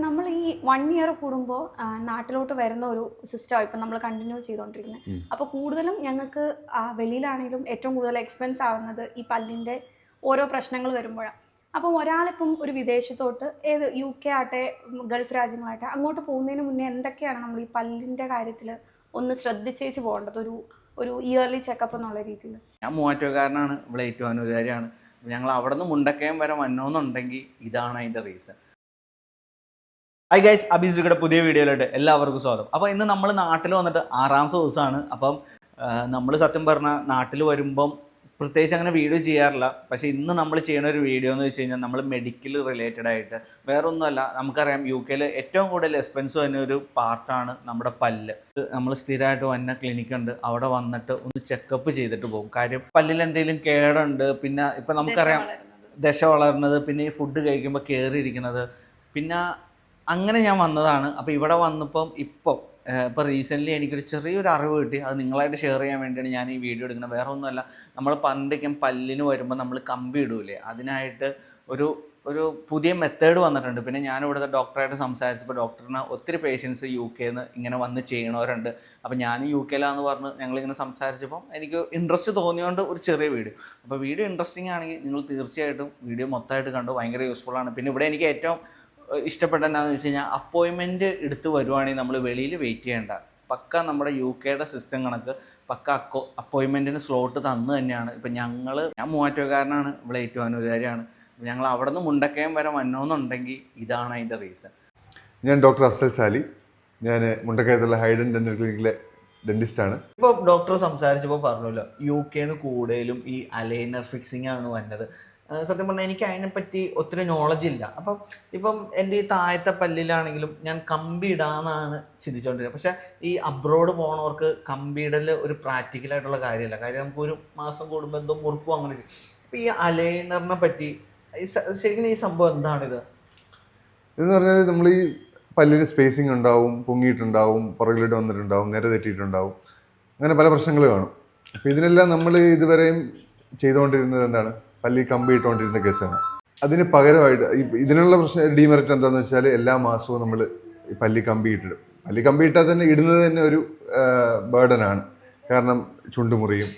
നമ്മൾ ഈ 1 ഇയർ കൂടുമ്പോൾ നാട്ടിലോട്ട് വരുന്ന ഒരു സിസ്റ്റമാണ് ഇപ്പം നമ്മൾ കണ്ടിന്യൂ ചെയ്തുകൊണ്ടിരിക്കുന്നത്. അപ്പോൾ കൂടുതലും ഞങ്ങൾക്ക് വെളിയിലാണെങ്കിലും ഏറ്റവും കൂടുതൽ എക്സ്പെൻസ് ആവുന്നത് ഈ പല്ലിൻ്റെ ഓരോ പ്രശ്നങ്ങൾ വരുമ്പോഴാണ്. അപ്പം ഒരാളിപ്പം ഒരു വിദേശത്തോട്ട് ഏത് UK ആട്ടെ ഗൾഫ് രാജ്യങ്ങളാട്ടെ അങ്ങോട്ട് പോകുന്നതിന് മുന്നേ എന്തൊക്കെയാണ് നമ്മൾ ഈ പല്ലിൻ്റെ കാര്യത്തിൽ ഒന്ന് ശ്രദ്ധിച്ചേച്ച് പോകേണ്ടത് ഒരു ഇയർലി ചെക്കപ്പ് എന്നുള്ള രീതിയിൽ? ഞാൻ മൂവാറ്റുപുഴക്കാരനാണ്, ഇവിടെ ഏറ്റുമാനൂരുകാരിയാണ്. ഞങ്ങൾ അവിടെ നിന്ന് മുണ്ടക്കയം വരെ വന്നോന്നുണ്ടെങ്കിൽ ഇതാണ് അതിൻ്റെ റീസൺ. ഹായ് ഗൈസ്, അബീസുകളുടെ പുതിയ വീഡിയോയിലോട്ട് എല്ലാവർക്കും സ്വാഗതം. അപ്പോൾ ഇന്ന് നമ്മൾ നാട്ടിൽ വന്നിട്ട് 6ാമത്തെ ദിവസമാണ്. അപ്പം നമ്മൾ സത്യം പറഞ്ഞാൽ നാട്ടിൽ വരുമ്പം പ്രത്യേകിച്ച് അങ്ങനെ വീഡിയോ ചെയ്യാറില്ല. പക്ഷേ ഇന്ന് നമ്മൾ ചെയ്യുന്ന ഒരു വീഡിയോ എന്ന് വെച്ച് കഴിഞ്ഞാൽ നമ്മൾ മെഡിക്കൽ റിലേറ്റഡ് ആയിട്ട് വേറെ ഒന്നുമല്ല. നമുക്കറിയാം UK ഏറ്റവും കൂടുതൽ എക്സ്പെൻസ് വരുന്ന ഒരു പാർട്ടാണ് നമ്മുടെ പല്ല്. നമ്മൾ സ്ഥിരമായിട്ട് വന്ന ക്ലിനിക്ക് ഉണ്ട്, അവിടെ വന്നിട്ട് ഒന്ന് ചെക്കപ്പ് ചെയ്തിട്ട് പോകും. കാര്യം പല്ലിൽ എന്തെങ്കിലും കേടുണ്ട്, പിന്നെ ഇപ്പം നമുക്കറിയാം ദശ വളർന്നത്, പിന്നെ ഈ ഫുഡ് കഴിക്കുമ്പോൾ കയറിയിരിക്കുന്നത്, പിന്നെ അങ്ങനെ ഞാൻ വന്നതാണ്. അപ്പോൾ ഇവിടെ വന്നപ്പം ഇപ്പോൾ റീസെൻ്റ്ലി എനിക്കൊരു ചെറിയൊരു അറിവ് കിട്ടി. അത് നിങ്ങളായിട്ട് ഷെയർ ചെയ്യാൻ വേണ്ടിയാണ് ഞാൻ ഈ വീഡിയോ എടുക്കുന്നത്. വേറെ ഒന്നുമല്ല, നമ്മൾ പണ്ടൊക്കെ പല്ലിന് വരുമ്പോൾ നമ്മൾ കമ്പി ഇടൂലേ, അതിനായിട്ട് ഒരു പുതിയ മെത്തേഡ് വന്നിട്ടുണ്ട്. പിന്നെ ഞാൻ ഇവിടുത്തെ ഡോക്ടറായിട്ട് സംസാരിച്ചപ്പോൾ ഡോക്ടറിന് ഒത്തിരി പേഷ്യൻസ് UK ഇങ്ങനെ വന്ന് ചെയ്യണവരുണ്ട്. അപ്പോൾ ഞാൻ UK പറഞ്ഞ് ഞങ്ങളിങ്ങനെ സംസാരിച്ചപ്പോൾ എനിക്ക് ഇൻട്രസ്റ്റ് തോന്നിയോണ്ട് ഒരു ചെറിയ വീഡിയോ. അപ്പോൾ വീഡിയോ ഇൻട്രസ്റ്റിംഗ് ആണെങ്കിൽ നിങ്ങൾ തീർച്ചയായിട്ടും വീഡിയോ മൊത്തമായിട്ട് കണ്ടു, ഭയങ്കര യൂസ്ഫുള്ളാണ്. പിന്നെ ഇവിടെ എനിക്ക് ഏറ്റവും ഇഷ്ടപ്പെട്ട എന്താണെന്ന് വെച്ച് കഴിഞ്ഞാൽ അപ്പോയിൻമെൻറ്റ് എടുത്ത് വരുവാണെങ്കിൽ നമ്മൾ വെളിയിൽ വെയിറ്റ് ചെയ്യേണ്ട. പക്ക നമ്മുടെ UK സിസ്റ്റം കണക്ക് പക്ക അപ്പോയിൻമെൻറ്റിന് സ്ലോട്ട് തന്നു തന്നെയാണ്. ഇപ്പം ഞാൻ മൂവാറ്റുപുഴക്കാരനാണ്, ഇവിടെ ഏറ്റുമാനൂരുകാരിയാണ്. ഞങ്ങൾ അവിടെ നിന്ന് മുണ്ടക്കയം വരെ വന്നോന്നുണ്ടെങ്കിൽ ഇതാണ് അതിൻ്റെ റീസൺ. ഞാൻ ഡോക്ടർ അഫ്സൽ സാലി, ഞാൻ മുണ്ടക്കയത്തുള്ള ഹൈഡൻ ഡെന്റൽ ക്ലിനിക്കിലെ ഡെന്റിസ്റ്റാണ്. ഇപ്പോൾ ഡോക്ടർ സംസാരിച്ചപ്പോൾ പറഞ്ഞല്ലോ UK കൂടുതലും ഈ അലൈനർ ഫിക്സിംഗ് ആണ് വന്നത്. സത്യം പറഞ്ഞാൽ എനിക്ക് അതിനെപ്പറ്റി ഒത്തിരി നോളജ് ഇല്ല. അപ്പം ഇപ്പം എൻ്റെ ഈ താഴത്തെ പല്ലിലാണെങ്കിലും ഞാൻ കമ്പി ഇടാമെന്നാണ് ചിന്തിച്ചുകൊണ്ടിരുന്നത്. പക്ഷേ ഈ അബ്രോഡ് പോണവർക്ക് കമ്പി ഇടൽ ഒരു പ്രാക്ടിക്കലായിട്ടുള്ള കാര്യമല്ല. കാര്യം നമുക്ക് ഒരു മാസം കൂടുമ്പോൾ എന്തോ മുറുക്കും അങ്ങനെ. അപ്പം ഈ അലൈനറിനെ പറ്റി ശരിക്കും ഈ സംഭവം എന്താണിത് എന്ന് പറഞ്ഞാൽ, നമ്മൾ ഈ പല്ലിന് സ്പേസിങ് ഉണ്ടാവും, പൊങ്ങിയിട്ടുണ്ടാവും, പുറകിലിട്ട് വന്നിട്ടുണ്ടാവും, നിര തെറ്റിയിട്ടുണ്ടാവും, അങ്ങനെ പല പ്രശ്നങ്ങൾ കാണും. അപ്പോൾ ഇതിനെല്ലാം നമ്മൾ ഇതുവരെയും ചെയ്തുകൊണ്ടിരുന്നത് എന്താണ്, പല്ലി കമ്പി ഇട്ടുകൊണ്ടിരുന്ന കേസാണ്. അതിന് പകരമായിട്ട് ഇതിനുള്ള ഡീമെറിറ്റ് എന്താണെന്ന് വെച്ചാൽ, എല്ലാ മാസവും നമ്മൾ പല്ലി കമ്പി ഇട്ടിടും. പല്ലി കമ്പി ഇട്ടാൽ തന്നെ ഇടുന്നത് തന്നെ ഒരു ബേർഡനാണ്. കാരണം ചുണ്ടുമുറിയും,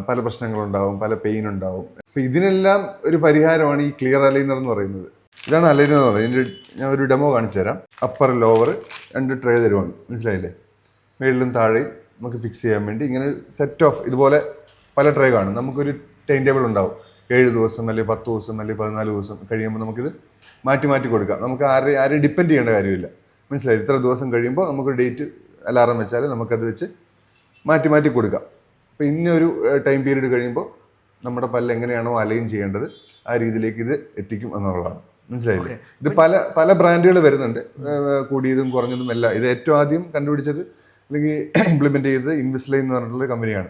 പല പ്രശ്നങ്ങളുണ്ടാവും, പല പെയിൻ ഉണ്ടാവും. അപ്പോൾ ഇതിനെല്ലാം ഒരു പരിഹാരമാണ് ഈ ക്ലിയർ അലൈനർ എന്ന് പറയുന്നത്. ഇതാണ് അലൈനർ എന്ന് പറയുന്നത്. ഞാൻ ഒരു ഡെമോ കാണിച്ചു തരാം. അപ്പർ ലോവർ 2 ട്രേ തരുവാണ്, മനസ്സിലായില്ലേ? മേളിലും താഴെയും നമുക്ക് ഫിക്സ് ചെയ്യാൻ വേണ്ടി ഇങ്ങനെ സെറ്റ് ഓഫ് ഇതുപോലെ പല ട്രേ കാണും. നമുക്കൊരു ടൈം ടേബിൾ ഉണ്ടാവും. 7 ദിവസം അല്ലെങ്കിൽ 10 ദിവസം അല്ലെങ്കിൽ 14 ദിവസം കഴിയുമ്പോൾ നമുക്കിത് മാറ്റി മാറ്റി കൊടുക്കാം. നമുക്ക് ആരെയും ഡിപ്പെൻഡ് ചെയ്യേണ്ട കാര്യമില്ല, മനസ്സിലായി? ഇത്ര ദിവസം കഴിയുമ്പോൾ നമുക്കൊരു ഡേറ്റ് അലാറം വെച്ചാൽ നമുക്കത് വെച്ച് മാറ്റി മാറ്റി കൊടുക്കാം. അപ്പോൾ ഇന്നൊരു ടൈം പീരീഡ് കഴിയുമ്പോൾ നമ്മുടെ പല്ല് എങ്ങനെയാണോ അലൈൻ ചെയ്യേണ്ടത് ആ രീതിയിലേക്ക് ഇത് എത്തിക്കും എന്നുള്ളതാണ്, മനസ്സിലായില്ലേ? ഇത് പല ബ്രാൻഡുകൾ വരുന്നുണ്ട്, കൂടിയതും കുറഞ്ഞതും എല്ലാം. ഇത് ഏറ്റവും ആദ്യം കണ്ടുപിടിച്ചത് അല്ലെങ്കിൽ ഇംപ്ലിമെൻറ്റ് ചെയ്തത് ഇൻവിസ്ലൈൻ എന്ന് പറഞ്ഞിട്ടുള്ള കമ്പനിയാണ്.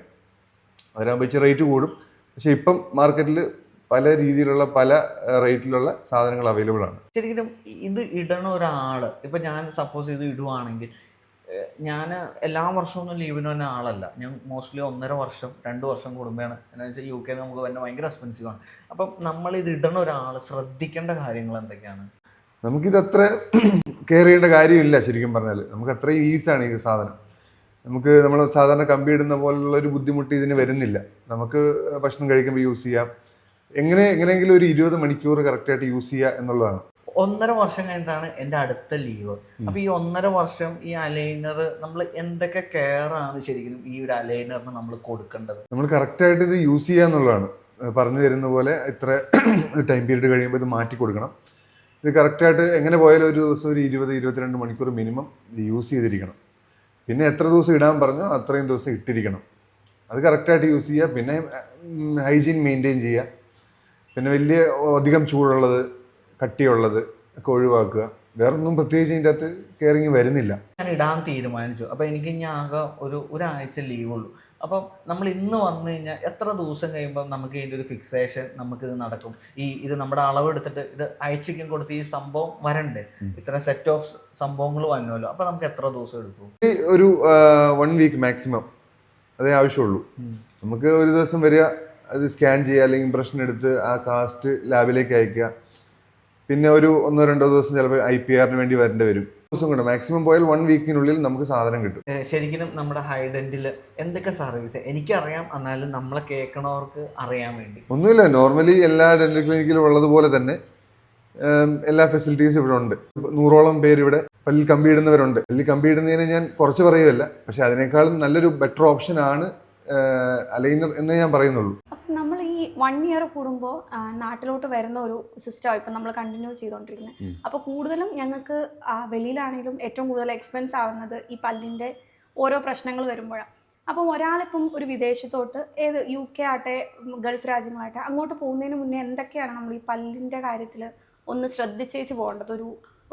അവരാകുമ്പോൾ വെച്ച് റേറ്റ് കൂടും. പക്ഷേ ഇപ്പം മാർക്കറ്റിൽ പല രീതിയിലുള്ള പല റേറ്റിലുള്ള സാധനങ്ങൾ അവൈലബിൾ ആണ്. ശരിക്കും ഇത് ഇടണ ഒരാൾ, ഇപ്പം ഞാൻ സപ്പോസ് ഇത് ഇടുവാണെങ്കിൽ, ഞാൻ എല്ലാ വർഷമൊന്നും ലീവിന് വന്ന ആളല്ല. ഞാൻ മോസ്റ്റ്ലി 1.5 വർഷം 2 വർഷം കൂടുമ്പോഴാണ്. എന്താണെന്ന് വെച്ചാൽ UK നമുക്ക് തന്നെ ഭയങ്കര എക്സ്പെൻസീവാണ്. അപ്പം നമ്മളിത് ഇടണ ഒരാൾ ശ്രദ്ധിക്കേണ്ട കാര്യങ്ങൾ എന്തൊക്കെയാണ്? നമുക്കിത് അത്ര കെയർ ചെയ്യേണ്ട കാര്യമില്ല. ശരിക്കും പറഞ്ഞാൽ നമുക്ക് അത്രയും ഈസിയാണ് ഈ സാധനം. നമുക്ക് നമ്മൾ സാധാരണ കമ്പി ഇടുന്ന പോലുള്ള ഒരു ബുദ്ധിമുട്ട് ഇതിന് വരുന്നില്ല. നമുക്ക് ഭക്ഷണം കഴിക്കുമ്പോൾ യൂസ് ചെയ്യാം. എങ്ങനെയെങ്കിലും ഒരു 20 മണിക്കൂർ കറക്റ്റായിട്ട് യൂസ് ചെയ്യുക എന്നുള്ളതാണ്. 1.5 വർഷം കഴിഞ്ഞിട്ടാണ് എൻ്റെ അടുത്ത ലീവ്. അപ്പോൾ ഈ 1.5 വർഷം ഈ അലൈനർ നമ്മൾ എന്തൊക്കെ കെയർ ആണ് ശരിക്കും ഈ ഒരു അലൈനറിന് നമ്മൾ കൊടുക്കേണ്ടത്? നമ്മൾ കറക്റ്റായിട്ട് ഇത് യൂസ് ചെയ്യുക എന്നുള്ളതാണ്. പറഞ്ഞു തരുന്ന പോലെ ഇത്ര ടൈം പീരീഡ് കഴിയുമ്പോൾ ഇത് മാറ്റി കൊടുക്കണം. ഇത് കറക്റ്റായിട്ട് എങ്ങനെ പോയാലും ഒരു ദിവസം ഒരു 20-22 മണിക്കൂർ മിനിമം ഇത് യൂസ് ചെയ്തിരിക്കണം. പിന്നെ എത്ര ദിവസം ഇടാൻ പറഞ്ഞോ അത്രയും ദിവസം ഇട്ടിരിക്കണം. അത് കറക്റ്റായിട്ട് യൂസ് ചെയ്യുക. പിന്നെ ഹൈജീൻ മെയിൻറ്റെയിൻ ചെയ്യുക. പിന്നെ വലിയ അധികം ചൂടുള്ളത്, കട്ടിയുള്ളത് ഒക്കെ ഒഴിവാക്കുക. വേറൊന്നും പ്രത്യേകിച്ച് ഇതിൻ്റെ അകത്ത് കെയറിങ് വരുന്നില്ല. ഞാൻ ഇടാൻ തീരുമാനിച്ചു. അപ്പോൾ എനിക്ക് ഇനി ആകെ ഒരാഴ്ച ലീവുള്ളൂ. അപ്പം നമ്മൾ ഇന്ന് വന്നു കഴിഞ്ഞാൽ എത്ര ദിവസം കഴിയുമ്പോൾ നമുക്ക് ഇതിൻ്റെ ഒരു ഫിക്സേഷൻ നമുക്കിത് നടക്കും? ഇത് നമ്മുടെ അളവ് എടുത്തിട്ട് ഇത് അയച്ചിക്കും കൊടുത്ത് ഈ സംഭവം വരണ്ടേ? ഇത്ര സെറ്റ് ഓഫ് സംഭവങ്ങൾ വന്നല്ലോ. അപ്പോൾ നമുക്ക് എത്ര ദിവസം എടുക്കും? ഒരു 1 വീക്ക് മാക്സിമം അതേ ആവശ്യമുള്ളൂ. നമുക്ക് ഒരു ദിവസം വരിക, അത് സ്കാൻ ചെയ്യുക, അല്ലെങ്കിൽ ഇംപ്രഷൻ എടുത്ത് ആ കാസ്റ്റ് ലാബിലേക്ക് അയക്കുക. പിന്നെ ഒരു 1-2 ദിവസം ചിലപ്പോൾ IPR വേണ്ടി വരേണ്ടി വരും. ദിവസം കൊണ്ട് മാക്സിമം പോയാൽ 1 വീക്കിനുള്ളിൽ നമുക്ക് സാധനം കിട്ടും. ശരിക്കും നമ്മുടെ ഹൈഡൻറ്റിൽ എന്തൊക്കെ സർവീസ് എനിക്കറിയാം, എന്നാലും നമ്മളെ കേൾക്കണവർക്ക് അറിയാൻ വേണ്ടി. ഒന്നുമില്ല, നോർമലി എല്ലാ ഡെന്റൽ ക്ലിനിക്കിലും ഉള്ളതുപോലെ തന്നെ എല്ലാ ഫെസിലിറ്റീസും ഇവിടെ ഉണ്ട്. 100ഓളം പേര് ഇവിടെ പല്ലിൽ കമ്പി ഇടുന്നവരുണ്ട്. പല്ലിൽ കമ്പി ഇടുന്നതിന് ഞാൻ കുറച്ച് പറയുമല്ല, പക്ഷെ അതിനേക്കാളും നല്ലൊരു ബെറ്റർ ഓപ്ഷൻ ആണ് അലൈനർ എന്ന് ഞാൻ പറയുന്നുള്ളൂ. അപ്പം നമ്മൾ ഈ 1 ഇയർ കൂടുമ്പോൾ നാട്ടിലോട്ട് വരുന്ന ഒരു സിസ്റ്റം ഇപ്പം നമ്മൾ കണ്ടിന്യൂ ചെയ്തുകൊണ്ടിരിക്കുന്നത്. അപ്പോൾ കൂടുതലും ഞങ്ങൾക്ക് വെളിയിലാണെങ്കിലും ഏറ്റവും കൂടുതൽ എക്സ്പെൻസ് ആവുന്നത് ഈ പല്ലിൻ്റെ ഓരോ പ്രശ്നങ്ങൾ വരുമ്പോഴാണ്. അപ്പം ഒരാളിപ്പം ഒരു വിദേശത്തോട്ട് ഏത് UK ആട്ടെ ഗൾഫ് രാജ്യങ്ങളാട്ടെ അങ്ങോട്ട് പോകുന്നതിന് മുന്നേ എന്തൊക്കെയാണ് നമ്മൾ ഈ പല്ലിൻ്റെ കാര്യത്തിൽ ഒന്ന് ശ്രദ്ധിച്ചേച്ച് പോകേണ്ടത്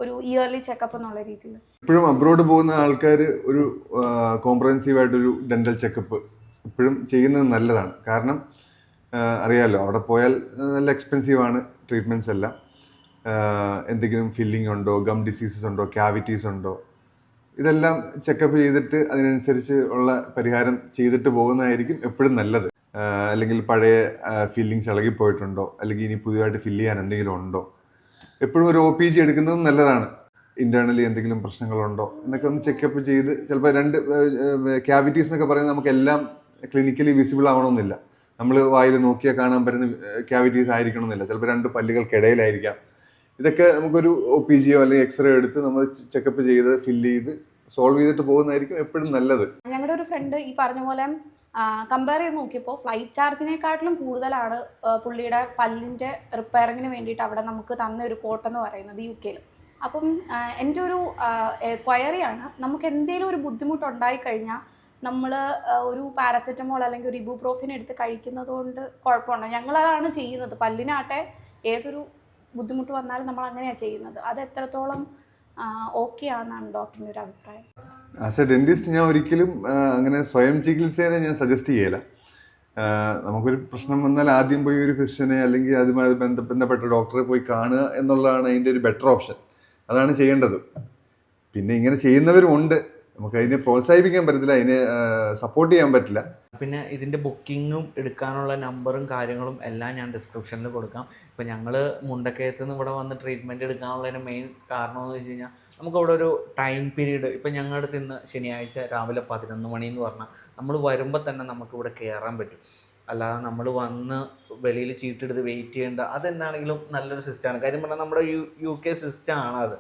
ഒരു ഇയർലി ചെക്കപ്പ് എന്നുള്ള രീതിയിൽ? ഇപ്പോഴും അബ്രോഡ് പോകുന്ന ആൾക്കാർ ഒരു കോംപ്രഹെൻസീവ് ആയിട്ടൊരു ഡെന്റൽ ചെക്കപ്പ് ഇപ്പോഴും ചെയ്യുന്നത് നല്ലതാണ്. കാരണം അറിയാമല്ലോ, അവിടെ പോയാൽ നല്ല എക്സ്പെൻസീവ് ആണ് ട്രീറ്റ്മെൻറ്റ്സ് എല്ലാം. എന്തെങ്കിലും ഫില്ലിംഗ് ഉണ്ടോ, ഗം ഡിസീസസ് ഉണ്ടോ, ക്യാവിറ്റീസ് ഉണ്ടോ, ഇതെല്ലാം ചെക്കപ്പ് ചെയ്തിട്ട് അതിനനുസരിച്ച് ഉള്ള പരിഹാരം ചെയ്തിട്ട് പോകുന്നതായിരിക്കും എപ്പോഴും നല്ലത്. അല്ലെങ്കിൽ പഴയ ഫില്ലിങ്സ് ഇളകിപ്പോയിട്ടുണ്ടോ, അല്ലെങ്കിൽ ഇനി പുതിയതായിട്ട് ഫില്ല് ചെയ്യാൻ എന്തെങ്കിലും ഉണ്ടോ, എപ്പോഴും ഒരു OPG എടുക്കുന്നതും നല്ലതാണ്. ഇന്റേണലി എന്തെങ്കിലും പ്രശ്നങ്ങളുണ്ടോ എന്നൊക്കെ ഒന്ന് ചെക്കപ്പ് ചെയ്ത്, ചിലപ്പോൾ 2 ക്യാവിറ്റീസ് എന്നൊക്കെ പറയുന്നത് നമുക്ക് എല്ലാം ക്ലിനിക്കലി വിസിബിൾ ആവണമെന്നില്ല. നമ്മൾ വായിൽ നോക്കിയാൽ കാണാൻ പറ്റുന്ന ക്യാവിറ്റീസ് ആയിരിക്കണമെന്നില്ല, ചിലപ്പോൾ 2 പല്ലുകൾക്കിടയിലായിരിക്കാം. ഇതൊക്കെ നമുക്കൊരു OPGയോ അല്ലെങ്കിൽ എക്സ്റേ എടുത്ത് നമ്മൾ ചെക്കപ്പ് ചെയ്ത് ഫില്ല് ചെയ്ത് സോൾവ് ചെയ്തിട്ട് പോകുന്നതായിരിക്കും എപ്പോഴും നല്ലത്. ഞങ്ങളുടെ ഒരു ഫ്രണ്ട് ഈ പറഞ്ഞ പോലെ കമ്പയർ ചെയ്ത് നോക്കിയപ്പോൾ ഫ്ലൈറ്റ് ചാർജിനെക്കാട്ടിലും കൂടുതലാണ് പുള്ളിയുടെ പല്ലിൻ്റെ റിപ്പയറിങ്ങിന് വേണ്ടിയിട്ട് അവിടെ നമുക്ക് തന്ന ഒരു കോട്ടെന്ന് പറയുന്നത് UK. അപ്പം എൻ്റെ ഒരു ക്വയറിയാണ്, നമുക്ക് എന്തെങ്കിലും ഒരു ബുദ്ധിമുട്ടുണ്ടായി കഴിഞ്ഞാൽ നമ്മൾ ഒരു പാരസെറ്റമോൾ അല്ലെങ്കിൽ ഒരു ഇബുപ്രോഫിൻ എടുത്ത് കഴിക്കുന്നത് കൊണ്ട് കുഴപ്പമുണ്ടോ? ഞങ്ങളതാണ് ചെയ്യുന്നത്. പല്ലിനാട്ടെ ഏതൊരു ബുദ്ധിമുട്ട് വന്നാലും നമ്മൾ അങ്ങനെയാണ് ചെയ്യുന്നത്. അത് എത്രത്തോളം ഓക്കെ ആണെന്നാണ് ഡോക്ടറിൻ്റെ ഒരു അഭിപ്രായം? ആസ് എ ഡെന്റിസ്റ്റ് ഞാൻ ഒരിക്കലും അങ്ങനെ സ്വയം ചികിത്സേനെ ഞാൻ സജസ്റ്റ് ചെയ്യില്ല. നമുക്കൊരു പ്രശ്നം വന്നാൽ ആദ്യം പോയി ഒരു ഫിസിഷ്യനെ അല്ലെങ്കിൽ അതുമായി ബന്ധപ്പെട്ട ഡോക്ടറെ പോയി കാണുക എന്നുള്ളതാണ് അതിൻ്റെ ഒരു ബെറ്റർ ഓപ്ഷൻ. അതാണ് ചെയ്യേണ്ടത്. പിന്നെ ഇങ്ങനെ ചെയ്യുന്നവരും ഉണ്ട്, നമുക്ക് അതിനെ പ്രോത്സാഹിപ്പിക്കാൻ പറ്റത്തില്ല, അതിനെ സപ്പോർട്ട് ചെയ്യാൻ പറ്റില്ല. പിന്നെ ഇതിൻ്റെ ബുക്കിങ്ങും എടുക്കാനുള്ള നമ്പറും കാര്യങ്ങളും എല്ലാം ഞാൻ ഡിസ്ക്രിപ്ഷനിൽ കൊടുക്കാം. ഇപ്പോൾ ഞങ്ങൾ മുണ്ടക്കയത്ത് നിന്ന് ഇവിടെ വന്ന് ട്രീറ്റ്മെൻറ്റ് എടുക്കാനുള്ളതിന് മെയിൻ കാരണം എന്ന് വെച്ച് കഴിഞ്ഞാൽ നമുക്കവിടെ ഒരു ടൈം പീരീഡ്, ഇപ്പം ഞങ്ങളുടെ അടുത്ത് ഇന്ന് ശനിയാഴ്ച രാവിലെ 11 മണി എന്ന് പറഞ്ഞാൽ നമ്മൾ വരുമ്പോൾ തന്നെ നമുക്കിവിടെ കയറാൻ പറ്റും. അല്ലാതെ നമ്മൾ വന്ന് വെളിയിൽ ചീട്ടെടുത്ത് വെയിറ്റ് ചെയ്യേണ്ട, അതെന്താണെങ്കിലും നല്ലൊരു സിസ്റ്റമാണ്. കാര്യം പറഞ്ഞാൽ നമ്മുടെ UK സിസ്റ്റമാണ് അത്.